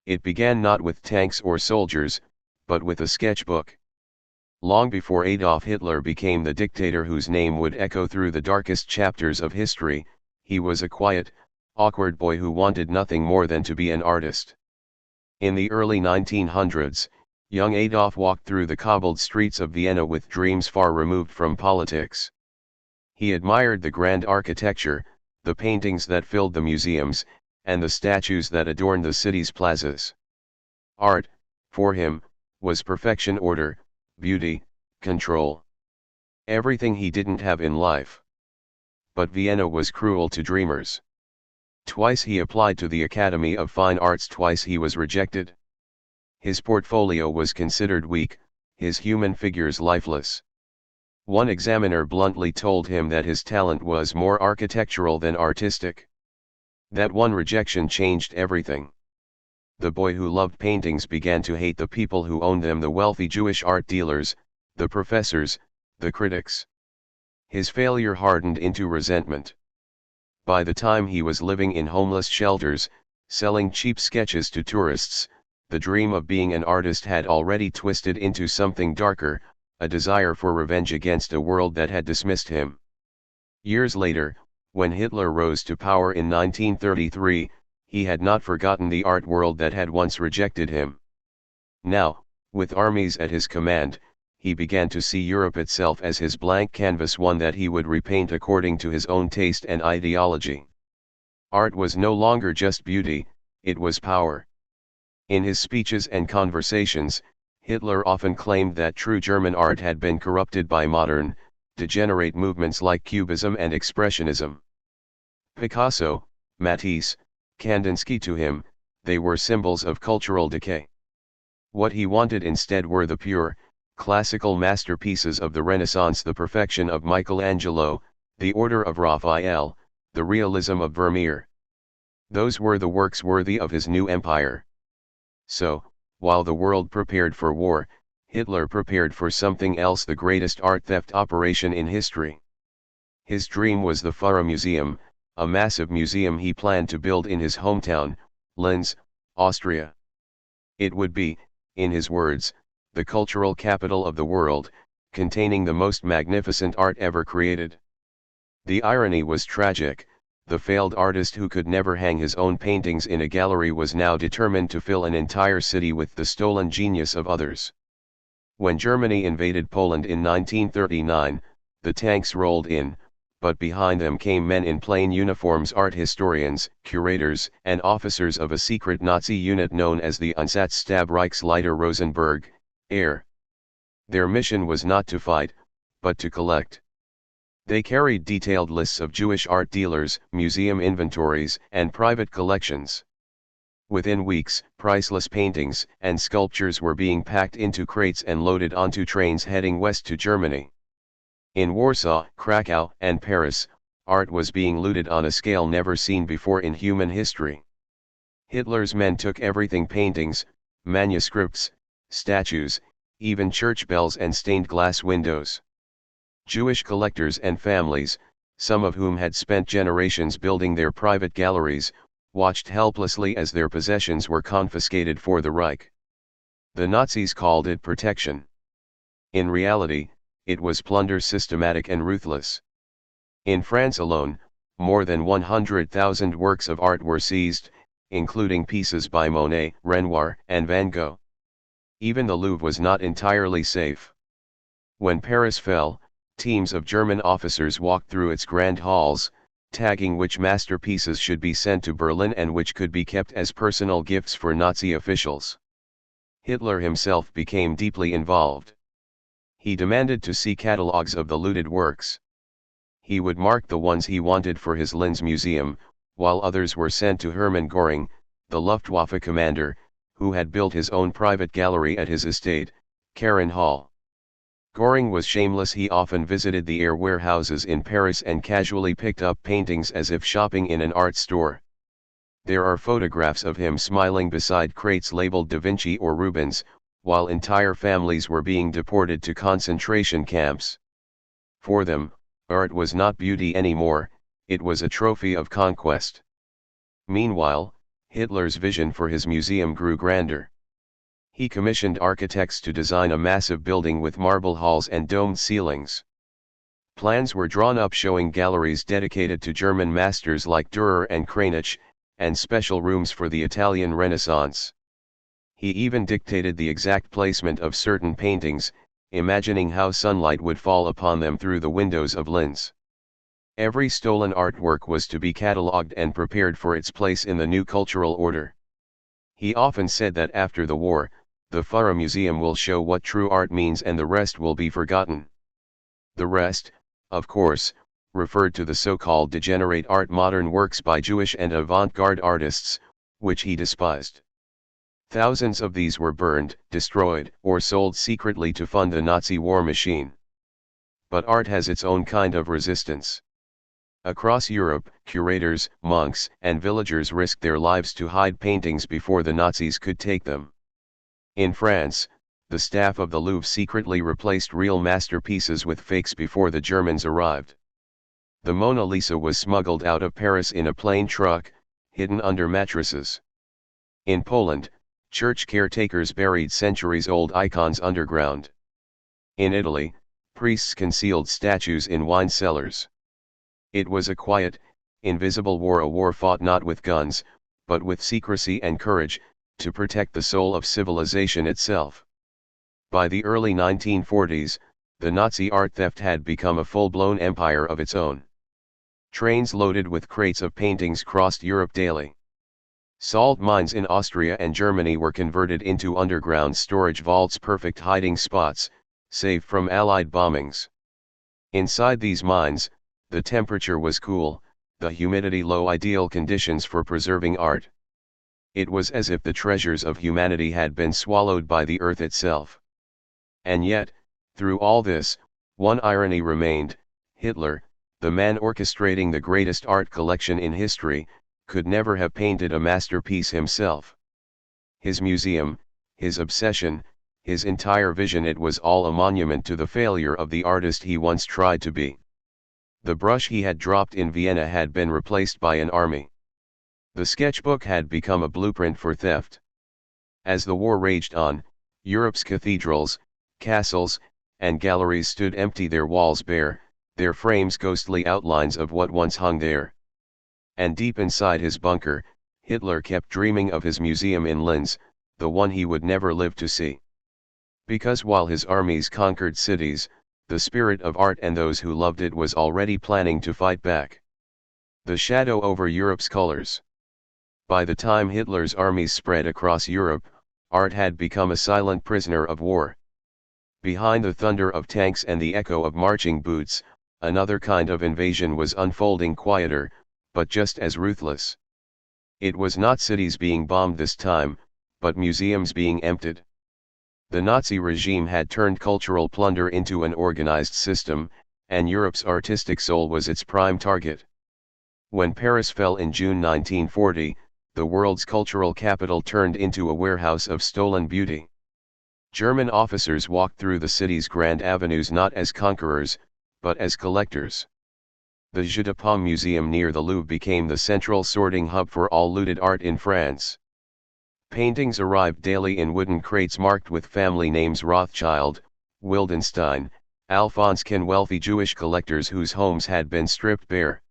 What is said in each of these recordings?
It began not with tanks or soldiers, but with a sketchbook. Long before Adolf Hitler became the dictator whose name would echo through the darkest chapters of history, he was a quiet, awkward boy who wanted nothing more than to be an artist. In the early 1900s, young Adolf walked through the cobbled streets of Vienna with dreams far removed from politics. He admired the grand architecture, the paintings that filled the museums, and the statues that adorned the city's plazas. Art, for him, was perfection, order, beauty, control. Everything he didn't have in life. But Vienna was cruel to dreamers. Twice he applied to the Academy of Fine Arts, twice he was rejected. His portfolio was considered weak, his human figures lifeless. One examiner bluntly told him that his talent was more architectural than artistic. That one rejection changed everything. The boy who loved paintings began to hate the people who owned them, the wealthy Jewish art dealers, the professors, the critics. His failure hardened into resentment. By the time he was living in homeless shelters, selling cheap sketches to tourists, the dream of being an artist had already twisted into something darker, a desire for revenge against a world that had dismissed him. Years later, when Hitler rose to power in 1933, he had not forgotten the art world that had once rejected him. Now, with armies at his command, he began to see Europe itself as his blank canvas, one that he would repaint according to his own taste and ideology. Art was no longer just beauty, it was power. In his speeches and conversations, Hitler often claimed that true German art had been corrupted by modern, degenerate movements like Cubism and Expressionism. Picasso, Matisse, Kandinsky, to him, they were symbols of cultural decay. What he wanted instead were the pure, classical masterpieces of the Renaissance, the perfection of Michelangelo, the order of Raphael, the realism of Vermeer. Those were the works worthy of his new empire. So, while the world prepared for war, Hitler prepared for something else, the greatest art theft operation in history. His dream was the Führer Museum, a massive museum he planned to build in his hometown, Linz, Austria. It would be, in his words, the cultural capital of the world, containing the most magnificent art ever created. The irony was tragic. The failed artist who could never hang his own paintings in a gallery was now determined to fill an entire city with the stolen genius of others. When Germany invaded Poland in 1939, the tanks rolled in, but behind them came men in plain uniforms, art historians, curators, and officers of a secret Nazi unit known as the Einsatzstab-Reichsleiter Rosenberg, Air. Their mission was not to fight, but to collect. They carried detailed lists of Jewish art dealers, museum inventories, and private collections. Within weeks, priceless paintings and sculptures were being packed into crates and loaded onto trains heading west to Germany. In Warsaw, Krakow, and Paris, art was being looted on a scale never seen before in human history. Hitler's men took everything: paintings, manuscripts, statues, even church bells and stained glass windows. Jewish collectors and families, some of whom had spent generations building their private galleries, watched helplessly as their possessions were confiscated for the Reich. The Nazis called it protection. In reality, it was plunder, systematic and ruthless. In France alone, more than 100,000 works of art were seized, including pieces by Monet, Renoir, and Van Gogh. Even the Louvre was not entirely safe. When Paris fell, teams of German officers walked through its grand halls, tagging which masterpieces should be sent to Berlin and which could be kept as personal gifts for Nazi officials. Hitler himself became deeply involved. He demanded to see catalogues of the looted works. He would mark the ones he wanted for his Linz museum, while others were sent to Hermann Göring, the Luftwaffe commander, who had built his own private gallery at his estate, Karen Hall. Göring was shameless. He often visited the air warehouses in Paris and casually picked up paintings as if shopping in an art store. There are photographs of him smiling beside crates labeled Da Vinci or Rubens, while entire families were being deported to concentration camps. For them, art was not beauty anymore, it was a trophy of conquest. Meanwhile, Hitler's vision for his museum grew grander. He commissioned architects to design a massive building with marble halls and domed ceilings. Plans were drawn up showing galleries dedicated to German masters like Dürer and Kranich, and special rooms for the Italian Renaissance. He even dictated the exact placement of certain paintings, imagining how sunlight would fall upon them through the windows of Linz. Every stolen artwork was to be catalogued and prepared for its place in the new cultural order. He often said that after the war, the Führer Museum will show what true art means and the rest will be forgotten. The rest, of course, referred to the so-called degenerate art, modern works by Jewish and avant-garde artists, which he despised. Thousands of these were burned, destroyed, or sold secretly to fund the Nazi war machine. But art has its own kind of resistance. Across Europe, curators, monks, and villagers risked their lives to hide paintings before the Nazis could take them. In France, the staff of the Louvre secretly replaced real masterpieces with fakes before the Germans arrived. The Mona Lisa was smuggled out of Paris in a plane truck, hidden under mattresses. In Poland, church caretakers buried centuries-old icons underground. In Italy, priests concealed statues in wine cellars. It was a quiet, invisible war, a war fought not with guns, but with secrecy and courage, to protect the soul of civilization itself. By the early 1940s, the Nazi art theft had become a full-blown empire of its own. Trains loaded with crates of paintings crossed Europe daily. Salt mines in Austria and Germany were converted into underground storage vaults, perfect hiding spots, safe from Allied bombings. Inside these mines, the temperature was cool, the humidity low, ideal conditions for preserving art. It was as if the treasures of humanity had been swallowed by the earth itself. And yet, through all this, one irony remained: Hitler, the man orchestrating the greatest art collection in history, could never have painted a masterpiece himself. His museum, his obsession, his entire vision, it was all a monument to the failure of the artist he once tried to be. The brush he had dropped in Vienna had been replaced by an army. The sketchbook had become a blueprint for theft. As the war raged on, Europe's cathedrals, castles, and galleries stood empty, their walls bare, their frames ghostly outlines of what once hung there. And deep inside his bunker, Hitler kept dreaming of his museum in Linz, the one he would never live to see. Because while his armies conquered cities, the spirit of art and those who loved it was already planning to fight back. The shadow over Europe's colors. By the time Hitler's armies spread across Europe, art had become a silent prisoner of war. Behind the thunder of tanks and the echo of marching boots, another kind of invasion was unfolding, quieter, but just as ruthless. It was not cities being bombed this time, but museums being emptied. The Nazi regime had turned cultural plunder into an organized system, and Europe's artistic soul was its prime target. When Paris fell in June 1940, the world's cultural capital turned into a warehouse of stolen beauty. German officers walked through the city's grand avenues not as conquerors, but as collectors. The Jeu de Paume Museum near the Louvre became the central sorting hub for all looted art in France. Paintings arrived daily in wooden crates marked with family names: Rothschild, Wildenstein, Alphonse, wealthy Jewish collectors whose homes had been stripped bare.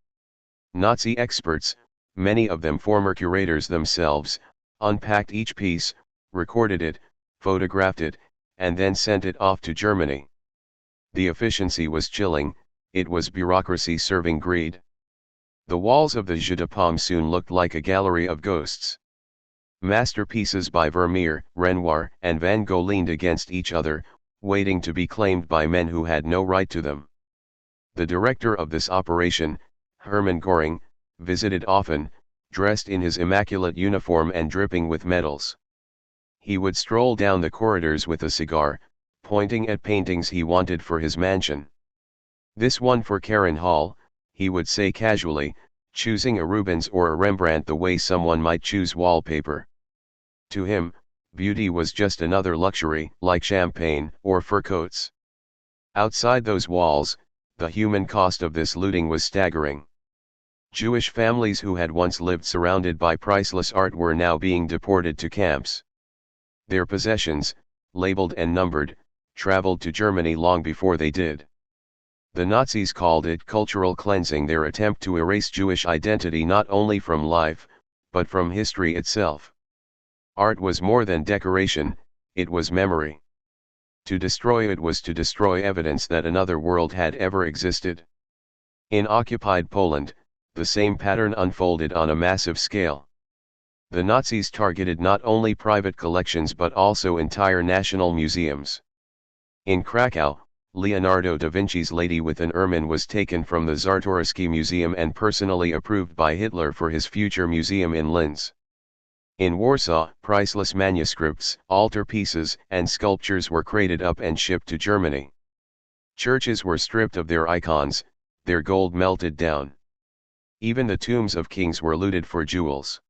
Nazi experts, many of them former curators themselves, unpacked each piece, recorded it, photographed it, and then sent it off to Germany. The efficiency was chilling, it was bureaucracy serving greed. The walls of the Jeu de Paume soon looked like a gallery of ghosts. Masterpieces by Vermeer, Renoir, and Van Gogh leaned against each other, waiting to be claimed by men who had no right to them. The director of this operation, Hermann Göring, visited often, dressed in his immaculate uniform and dripping with medals. He would stroll down the corridors with a cigar, pointing at paintings he wanted for his mansion. "This one for Karen Hall," he would say casually, choosing a Rubens or a Rembrandt the way someone might choose wallpaper. To him, beauty was just another luxury, like champagne or fur coats. Outside those walls, the human cost of this looting was staggering. Jewish families who had once lived surrounded by priceless art were now being deported to camps. Their possessions, labeled and numbered, traveled to Germany long before they did. The Nazis called it cultural cleansing, their attempt to erase Jewish identity not only from life, but from history itself. Art was more than decoration, it was memory. To destroy it was to destroy evidence that another world had ever existed. In occupied Poland, the same pattern unfolded on a massive scale. The Nazis targeted not only private collections but also entire national museums. In Krakow, Leonardo da Vinci's Lady with an Ermine was taken from the Czartoryski Museum and personally approved by Hitler for his future museum in Linz. In Warsaw, priceless manuscripts, altarpieces, and sculptures were crated up and shipped to Germany. Churches were stripped of their icons, their gold melted down. Even the tombs of kings were looted for jewels.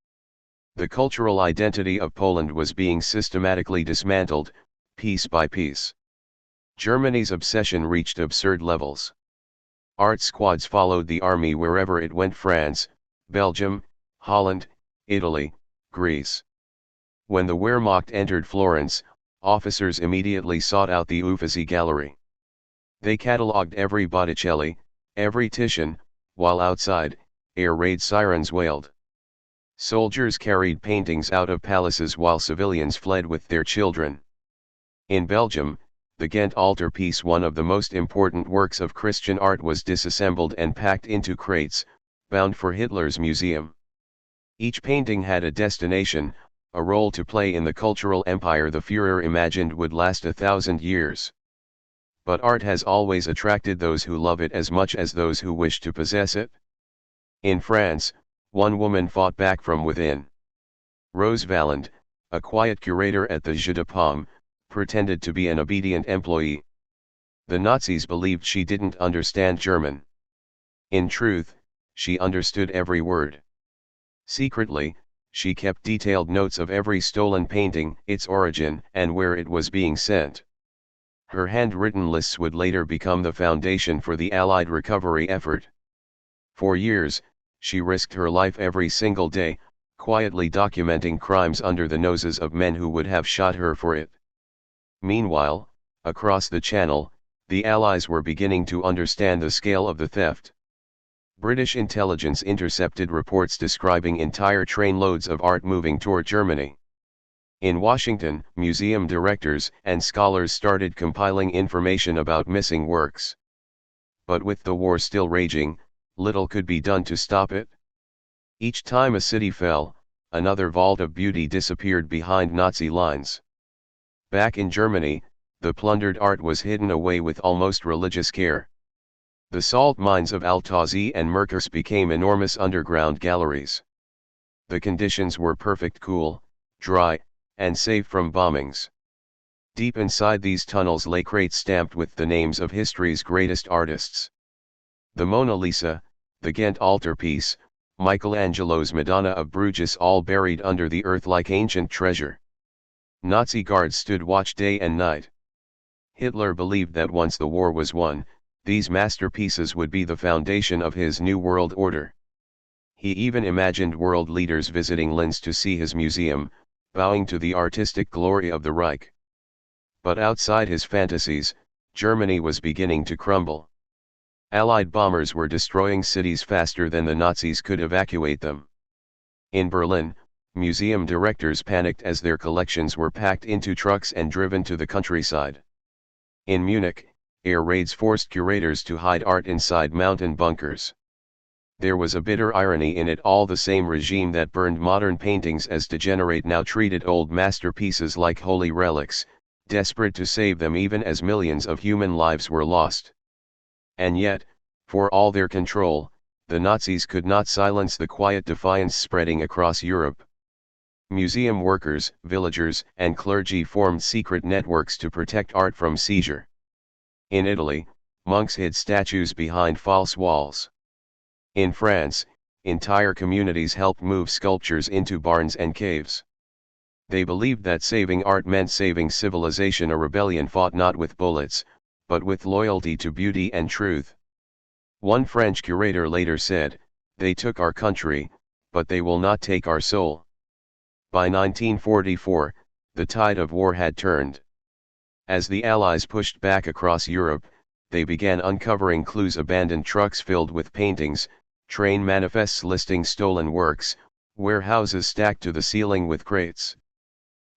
The cultural identity of Poland was being systematically dismantled, piece by piece. Germany's obsession reached absurd levels. Art squads followed the army wherever it went: France, Belgium, Holland, Italy, Greece. When the Wehrmacht entered Florence, officers immediately sought out the Uffizi Gallery. They catalogued every Botticelli, every Titian, while outside, air raid sirens wailed. Soldiers carried paintings out of palaces while civilians fled with their children. In Belgium, the Ghent altarpiece, one of the most important works of Christian art, was disassembled and packed into crates, bound for Hitler's museum. Each painting had a destination, a role to play in the cultural empire the Führer imagined would last 1,000 years. But art has always attracted those who love it as much as those who wish to possess it. In France, one woman fought back from within. Rose Valland, a quiet curator at the Jeu de Paume, pretended to be an obedient employee. The Nazis believed she didn't understand German. In truth, she understood every word. Secretly, she kept detailed notes of every stolen painting, its origin, and where it was being sent. Her handwritten lists would later become the foundation for the Allied recovery effort. For years, she risked her life every single day, quietly documenting crimes under the noses of men who would have shot her for it. Meanwhile, across the Channel, the Allies were beginning to understand the scale of the theft. British intelligence intercepted reports describing entire trainloads of art moving toward Germany. In Washington, museum directors and scholars started compiling information about missing works. But with the war still raging, little could be done to stop it. Each time a city fell, another vault of beauty disappeared behind Nazi lines. Back in Germany, the plundered art was hidden away with almost religious care. The salt mines of Altaussee and Merkers became enormous underground galleries. The conditions were perfect: cool, dry, and safe from bombings. Deep inside these tunnels lay crates stamped with the names of history's greatest artists. The Mona Lisa, the Ghent altarpiece, Michelangelo's Madonna of Bruges, all buried under the earth like ancient treasure. Nazi guards stood watch day and night. Hitler believed that once the war was won, these masterpieces would be the foundation of his new world order. He even imagined world leaders visiting Linz to see his museum, bowing to the artistic glory of the Reich. But outside his fantasies, Germany was beginning to crumble. Allied bombers were destroying cities faster than the Nazis could evacuate them. In Berlin, museum directors panicked as their collections were packed into trucks and driven to the countryside. In Munich, air raids forced curators to hide art inside mountain bunkers. There was a bitter irony in it all: the same regime that burned modern paintings as degenerate now treated old masterpieces like holy relics, desperate to save them even as millions of human lives were lost. And yet, for all their control, the Nazis could not silence the quiet defiance spreading across Europe. Museum workers, villagers, and clergy formed secret networks to protect art from seizure. In Italy, monks hid statues behind false walls. In France, entire communities helped move sculptures into barns and caves. They believed that saving art meant saving civilization. A rebellion fought not with bullets, but with loyalty to beauty and truth. One French curator later said, They took our country, but they will not take our soul. By 1944, the tide of war had turned. As the Allies pushed back across Europe, they began uncovering clues: abandoned trucks filled with paintings, train manifests listing stolen works, warehouses stacked to the ceiling with crates.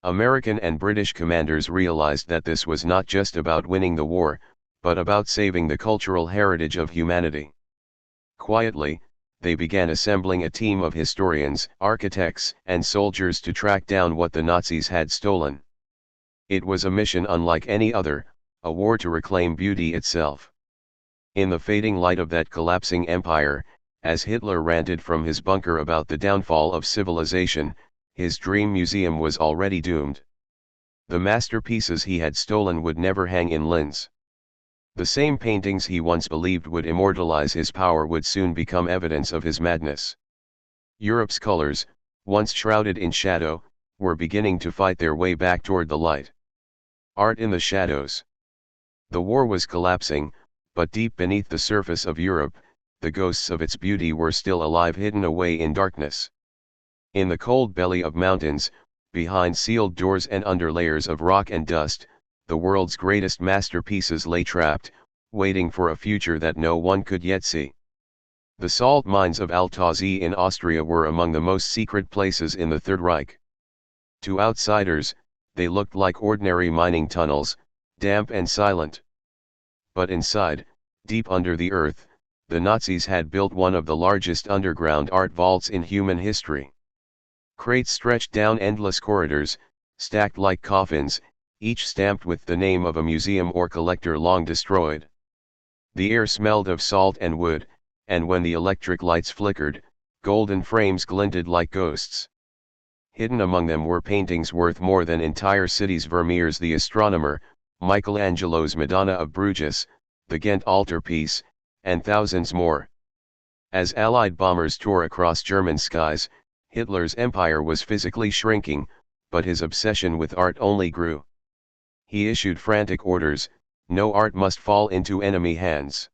American and British commanders realized that this was not just about winning the war, but about saving the cultural heritage of humanity. Quietly, they began assembling a team of historians, architects, and soldiers to track down what the Nazis had stolen. It was a mission unlike any other, a war to reclaim beauty itself. In the fading light of that collapsing empire, as Hitler ranted from his bunker about the downfall of civilization, his dream museum was already doomed. The masterpieces he had stolen would never hang in Linz. The same paintings he once believed would immortalize his power would soon become evidence of his madness. Europe's colors, once shrouded in shadow, were beginning to fight their way back toward the light. Art in the shadows. The war was collapsing, but deep beneath the surface of Europe, the ghosts of its beauty were still alive, hidden away in darkness. In the cold belly of mountains, behind sealed doors and under layers of rock and dust, the world's greatest masterpieces lay trapped, waiting for a future that no one could yet see. The salt mines of Altaussee in Austria were among the most secret places in the Third Reich. To outsiders, they looked like ordinary mining tunnels, damp and silent. But inside, deep under the earth, the Nazis had built one of the largest underground art vaults in human history. Crates stretched down endless corridors, stacked like coffins, each stamped with the name of a museum or collector long destroyed. The air smelled of salt and wood, and when the electric lights flickered, golden frames glinted like ghosts. Hidden among them were paintings worth more than entire cities: Vermeer's The Astronomer, Michelangelo's Madonna of Bruges, the Ghent altarpiece, and thousands more. As Allied bombers tore across German skies, Hitler's empire was physically shrinking, but his obsession with art only grew. He issued frantic orders: no art must fall into enemy hands.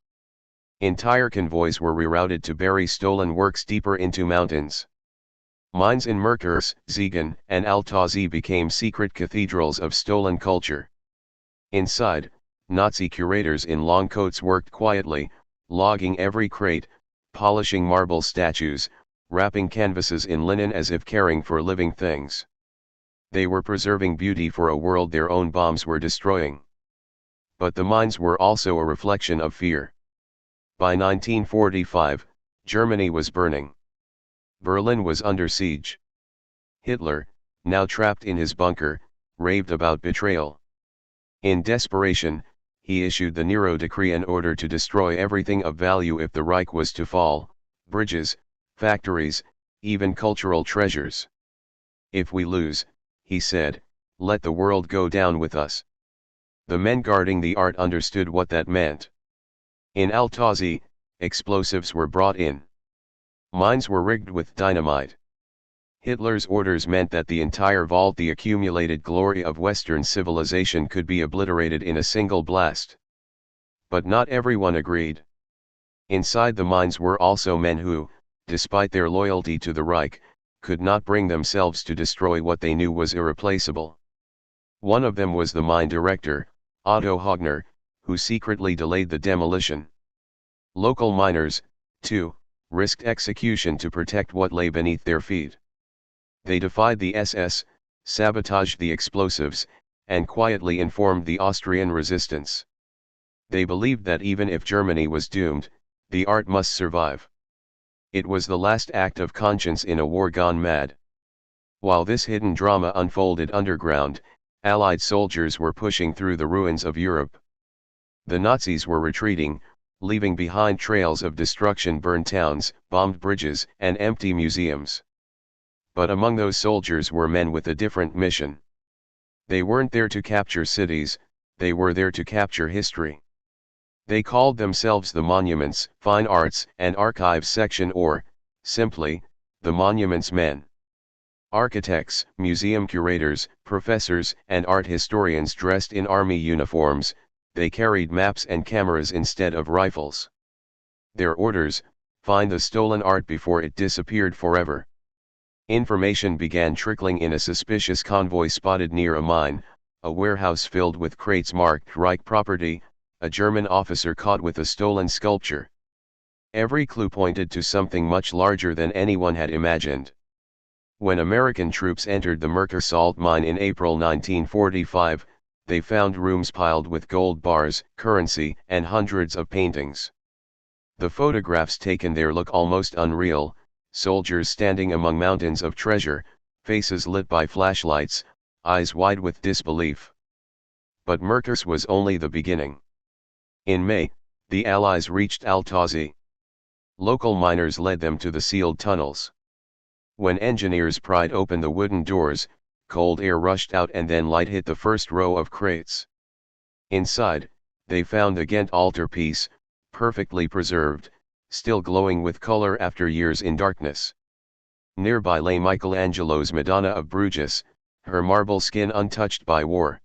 Entire convoys were rerouted to bury stolen works deeper into mountains. Mines in Merkers, Siegen, and Altaussee became secret cathedrals of stolen culture. Inside, Nazi curators in long coats worked quietly, logging every crate, polishing marble statues, wrapping canvases in linen as if caring for living things. They were preserving beauty for a world their own bombs were destroying. But the mines were also a reflection of fear. By 1945, Germany was burning. Berlin was under siege. Hitler, now trapped in his bunker, raved about betrayal. In desperation, he issued the Nero Decree, an order to destroy everything of value if the Reich was to fall: bridges, factories, even cultural treasures. If we lose, he said, let the world go down with us. The men guarding the art understood what that meant. In Altaussee, explosives were brought in. Mines were rigged with dynamite. Hitler's orders meant that the entire vault, the accumulated glory of Western civilization, could be obliterated in a single blast. But not everyone agreed. Inside the mines were also men who, despite their loyalty to the Reich, could not bring themselves to destroy what they knew was irreplaceable. One of them was the mine director, Otto Hogner, who secretly delayed the demolition. Local miners, too, risked execution to protect what lay beneath their feet. They defied the SS, sabotaged the explosives, and quietly informed the Austrian resistance. They believed that even if Germany was doomed, the art must survive. It was the last act of conscience in a war gone mad. While this hidden drama unfolded underground, Allied soldiers were pushing through the ruins of Europe. The Nazis were retreating, leaving behind trails of destruction: burned towns, bombed bridges, and empty museums. But among those soldiers were men with a different mission. They weren't there to capture cities, they were there to capture history. They called themselves the Monuments, Fine Arts, and Archives Section, or, simply, the Monuments Men. Architects, museum curators, professors, and art historians dressed in army uniforms, they carried maps and cameras instead of rifles. Their orders: find the stolen art before it disappeared forever. Information began trickling in. A suspicious convoy spotted near a mine, a warehouse filled with crates marked Reich property, a German officer caught with a stolen sculpture. Every clue pointed to something much larger than anyone had imagined. When American troops entered the Merker salt mine in April 1945, they found rooms piled with gold bars, currency, and hundreds of paintings. The photographs taken there look almost unreal, soldiers standing among mountains of treasure, faces lit by flashlights, eyes wide with disbelief. But Merker's was only the beginning. In May, the Allies reached Altazi. Local miners led them to the sealed tunnels. When engineers pried open the wooden doors, cold air rushed out and then light hit the first row of crates. Inside, they found the Ghent altarpiece, perfectly preserved, still glowing with color after years in darkness. Nearby lay Michelangelo's Madonna of Bruges, her marble skin untouched by war.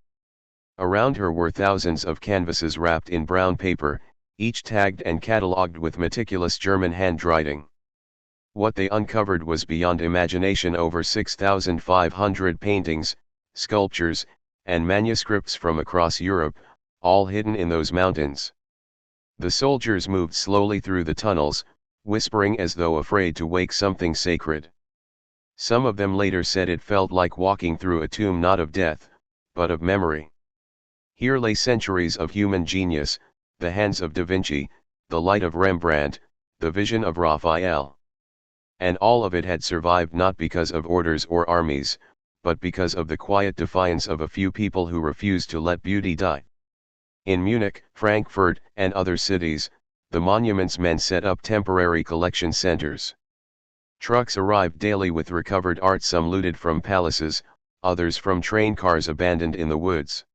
Around her were thousands of canvases wrapped in brown paper, each tagged and catalogued with meticulous German handwriting. What they uncovered was beyond imagination: over 6,500 paintings, sculptures, and manuscripts from across Europe, all hidden in those mountains. The soldiers moved slowly through the tunnels, whispering as though afraid to wake something sacred. Some of them later said it felt like walking through a tomb, not of death, but of memory. Here lay centuries of human genius, the hands of Da Vinci, the light of Rembrandt, the vision of Raphael. And all of it had survived not because of orders or armies, but because of the quiet defiance of a few people who refused to let beauty die. In Munich, Frankfurt, and other cities, the monuments men set up temporary collection centers. Trucks arrived daily with recovered art, some looted from palaces, others from train cars abandoned in the woods.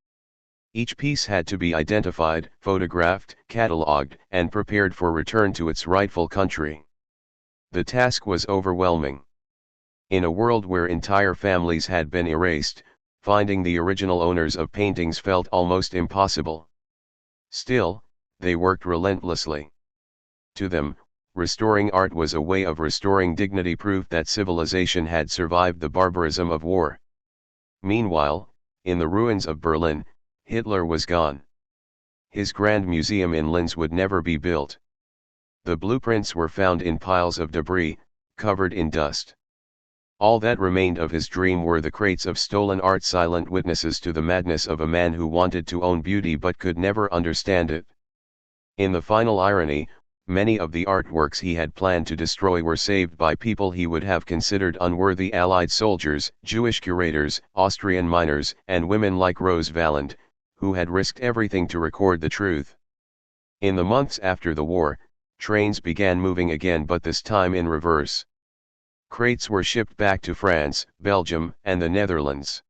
Each piece had to be identified, photographed, catalogued, and prepared for return to its rightful country. The task was overwhelming. In a world where entire families had been erased, finding the original owners of paintings felt almost impossible. Still, they worked relentlessly. To them, restoring art was a way of restoring dignity, proof that civilization had survived the barbarism of war. Meanwhile, in the ruins of Berlin, Hitler was gone. His grand museum in Linz would never be built. The blueprints were found in piles of debris, covered in dust. All that remained of his dream were the crates of stolen art, silent witnesses to the madness of a man who wanted to own beauty but could never understand it. In the final irony, many of the artworks he had planned to destroy were saved by people he would have considered unworthy: Allied soldiers, Jewish curators, Austrian miners, and women like Rose Valland, who had risked everything to record the truth. In the months after the war, trains began moving again, but this time in reverse. Crates were shipped back to France, Belgium, and the Netherlands.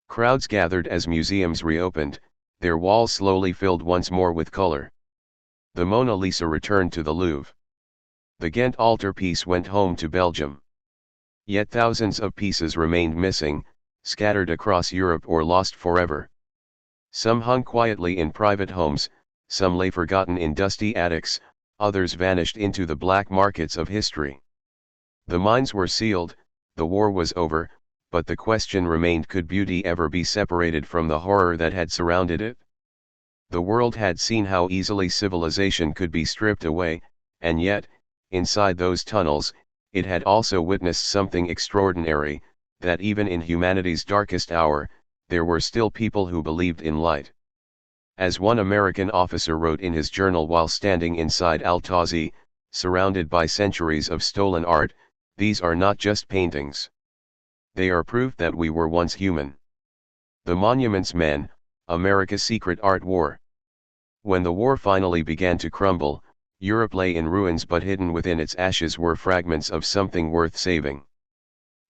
Crowds gathered as museums reopened, their walls slowly filled once more with color. The Mona Lisa returned to the Louvre. The Ghent altarpiece went home to Belgium. Yet thousands of pieces remained missing, scattered across Europe or lost forever. Some hung quietly in private homes, some lay forgotten in dusty attics, others vanished into the black markets of history. The mines were sealed, the war was over, but the question remained: could beauty ever be separated from the horror that had surrounded it? The world had seen how easily civilization could be stripped away, and yet, inside those tunnels, it had also witnessed something extraordinary, that even in humanity's darkest hour, there were still people who believed in light. As one American officer wrote in his journal while standing inside Altazi, surrounded by centuries of stolen art, "These are not just paintings. They are proof that we were once human." The Monuments Men, America's secret art war. When the war finally began to crumble, Europe lay in ruins, but hidden within its ashes were fragments of something worth saving.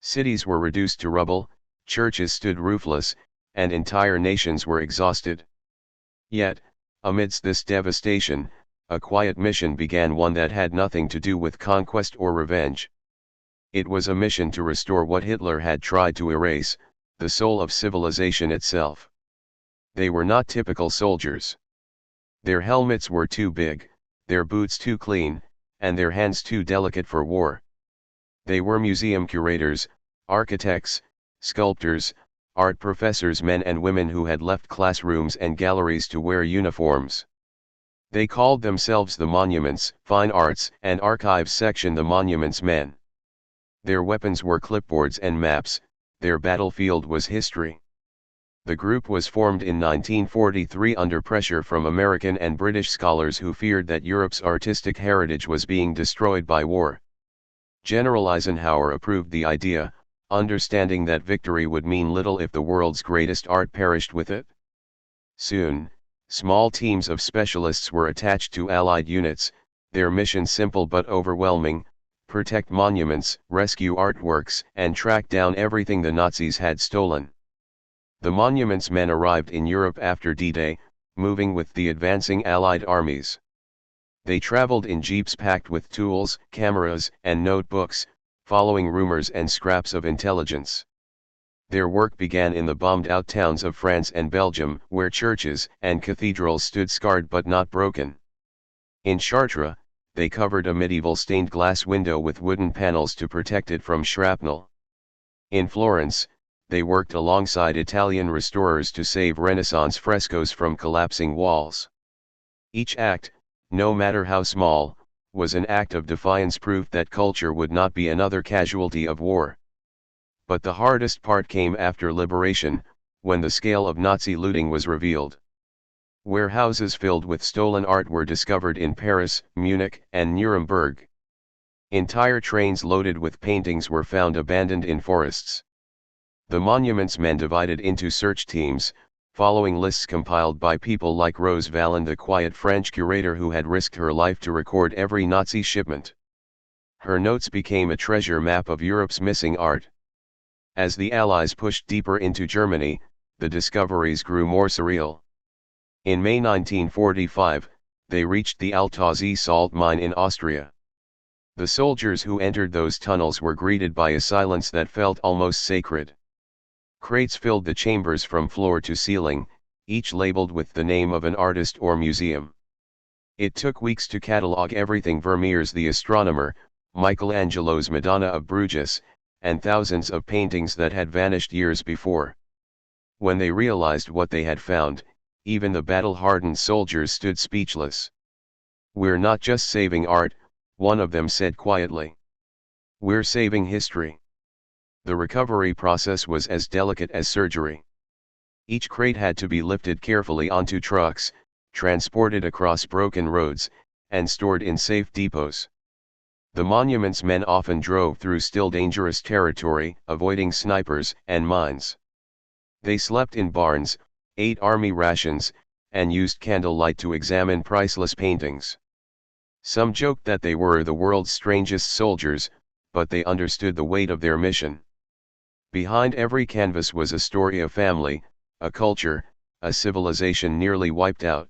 Cities were reduced to rubble, churches stood roofless, and entire nations were exhausted. Yet, amidst this devastation, a quiet mission began, one that had nothing to do with conquest or revenge. It was a mission to restore what Hitler had tried to erase, the soul of civilization itself. They were not typical soldiers. Their helmets were too big, their boots too clean, and their hands too delicate for war. They were museum curators, architects, sculptors, art professors, men and women who had left classrooms and galleries to wear uniforms. They called themselves the Monuments, Fine Arts and Archives section, the Monuments Men. Their weapons were clipboards and maps, their battlefield was history. The group was formed in 1943 under pressure from American and British scholars who feared that Europe's artistic heritage was being destroyed by war. General Eisenhower approved the idea, understanding that victory would mean little if the world's greatest art perished with it. Soon, small teams of specialists were attached to Allied units, their mission simple but overwhelming: protect monuments, rescue artworks, and track down everything the Nazis had stolen. The Monuments Men arrived in Europe after D-Day, moving with the advancing Allied armies. They traveled in jeeps packed with tools, cameras, and notebooks, following rumors and scraps of intelligence. Their work began in the bombed-out towns of France and Belgium, where churches and cathedrals stood scarred but not broken. In Chartres, they covered a medieval stained glass window with wooden panels to protect it from shrapnel. In Florence, they worked alongside Italian restorers to save Renaissance frescoes from collapsing walls. Each act, no matter how small, was an act of defiance, proof that culture would not be another casualty of war. But the hardest part came after liberation, when the scale of Nazi looting was revealed. Warehouses filled with stolen art were discovered in Paris, Munich, and Nuremberg. Entire trains loaded with paintings were found abandoned in forests. The Monuments Men divided into search teams, following lists compiled by people like Rose Valland, the quiet French curator who had risked her life to record every Nazi shipment. Her notes became a treasure map of Europe's missing art. As the Allies pushed deeper into Germany, the discoveries grew more surreal. In May 1945, they reached the Altaussee salt mine in Austria. The soldiers who entered those tunnels were greeted by a silence that felt almost sacred. Crates filled the chambers from floor to ceiling, each labeled with the name of an artist or museum. It took weeks to catalog everything: Vermeer's The Astronomer, Michelangelo's Madonna of Bruges, and thousands of paintings that had vanished years before. When they realized what they had found, even the battle-hardened soldiers stood speechless. "We're not just saving art," one of them said quietly. "We're saving history." The recovery process was as delicate as surgery. Each crate had to be lifted carefully onto trucks, transported across broken roads, and stored in safe depots. The Monuments Men often drove through still dangerous territory, avoiding snipers and mines. They slept in barns, ate army rations, and used candlelight to examine priceless paintings. Some joked that they were the world's strangest soldiers, but they understood the weight of their mission. Behind every canvas was a story, a family, a culture, a civilization nearly wiped out.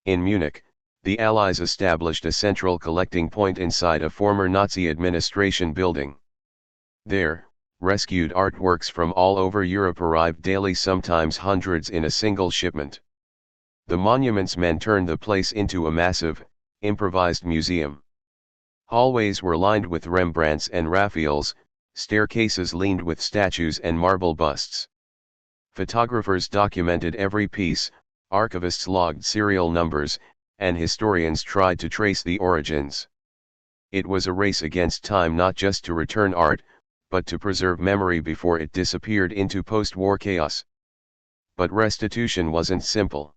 In Munich, the Allies established a central collecting point inside a former Nazi administration building. There, rescued artworks from all over Europe arrived daily, sometimes hundreds in a single shipment. The Monuments Men turned the place into a massive, improvised museum. Hallways were lined with Rembrandts and Raphaels, staircases leaned with statues and marble busts. Photographers documented every piece, archivists logged serial numbers, and historians tried to trace the origins. It was a race against time, not just to return art, but to preserve memory before it disappeared into post-war chaos. But restitution wasn't simple.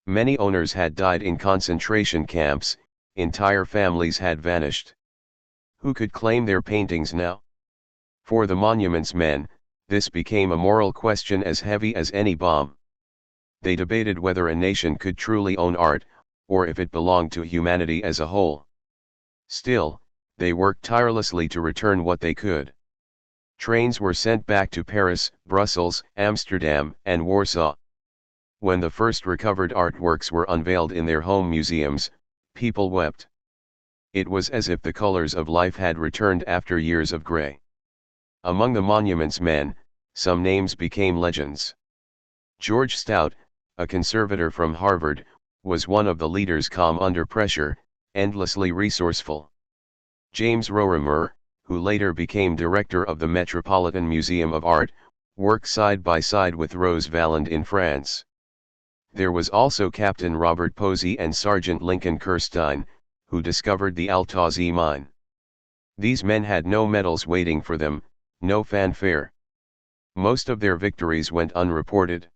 Many owners had died in concentration camps, entire families had vanished. Who could claim their paintings now? For the Monuments Men, this became a moral question as heavy as any bomb. They debated whether a nation could truly own art, or if it belonged to humanity as a whole. Still, they worked tirelessly to return what they could. Trains were sent back to Paris, Brussels, Amsterdam, and Warsaw. When the first recovered artworks were unveiled in their home museums, people wept. It was as if the colors of life had returned after years of gray. Among the Monuments Men, some names became legends. George Stout, a conservator from Harvard, was one of the leaders. Calm under pressure, endlessly resourceful. James Rorimer, who later became director of the Metropolitan Museum of Art, worked side by side with Rose Valland in France. There was also Captain Robert Posey and Sergeant Lincoln Kirstein, who discovered the Altauzi mine. These men had no medals waiting for them, no fanfare. Most of their victories went unreported.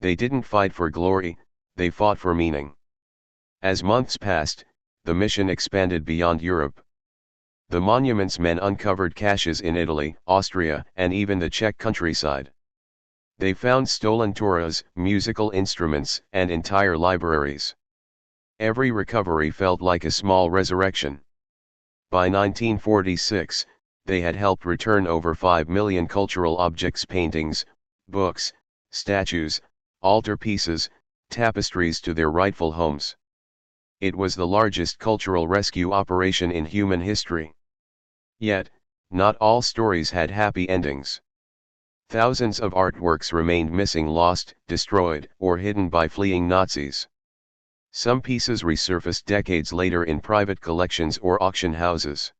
They didn't fight for glory, they fought for meaning. As months passed, the mission expanded beyond Europe. The monuments men uncovered caches in Italy, Austria, and even the Czech countryside. They found stolen torahs, musical instruments, and entire libraries. Every recovery felt like a small resurrection. By 1946, they had helped return over 5 million cultural objects, paintings, books, statues, altarpieces, tapestries to their rightful homes. It was the largest cultural rescue operation in human history. Yet, not all stories had happy endings. Thousands of artworks remained missing, lost, destroyed, or hidden by fleeing Nazis. Some pieces resurfaced decades later in private collections or auction houses.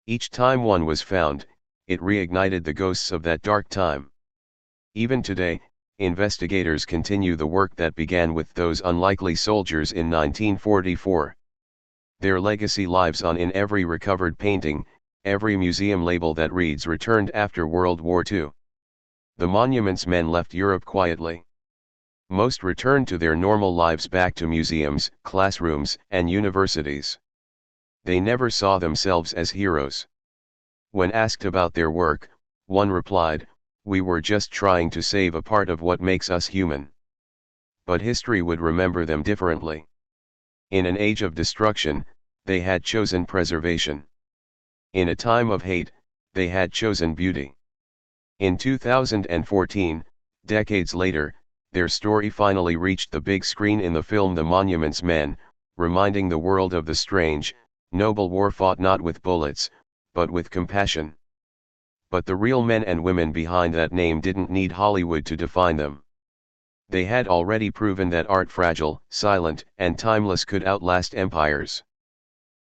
Each time one was found, it reignited the ghosts of that dark time. Even today, investigators continue the work that began with those unlikely soldiers in 1944. Their legacy lives on in every recovered painting, every museum label that reads "Returned after World War II." The monuments men left Europe quietly. Most returned to their normal lives, back to museums, classrooms, and universities. They never saw themselves as heroes. When asked about their work, one replied, "We were just trying to save a part of what makes us human." But history would remember them differently. In an age of destruction, they had chosen preservation. In a time of hate, they had chosen beauty. In 2014, decades later, their story finally reached the big screen in the film The Monuments Men, reminding the world of the strange, noble war fought not with bullets, but with compassion. But the real men and women behind that name didn't need Hollywood to define them. They had already proven that art, fragile, silent, and timeless, could outlast empires.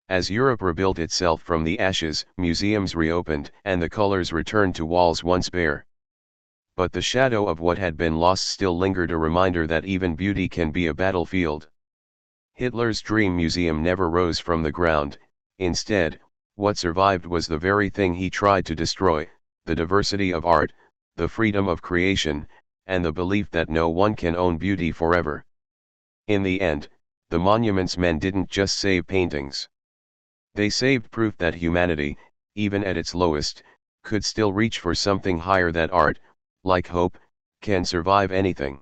As Europe rebuilt itself from the ashes, museums reopened, and the colors returned to walls once bare. But the shadow of what had been lost still lingered, a reminder that even beauty can be a battlefield. Hitler's dream museum never rose from the ground. Instead, what survived was the very thing he tried to destroy: the diversity of art, the freedom of creation, and the belief that no one can own beauty forever. In the end, the monuments men didn't just save paintings. They saved proof that humanity, even at its lowest, could still reach for something higher, that art, like hope, can survive anything.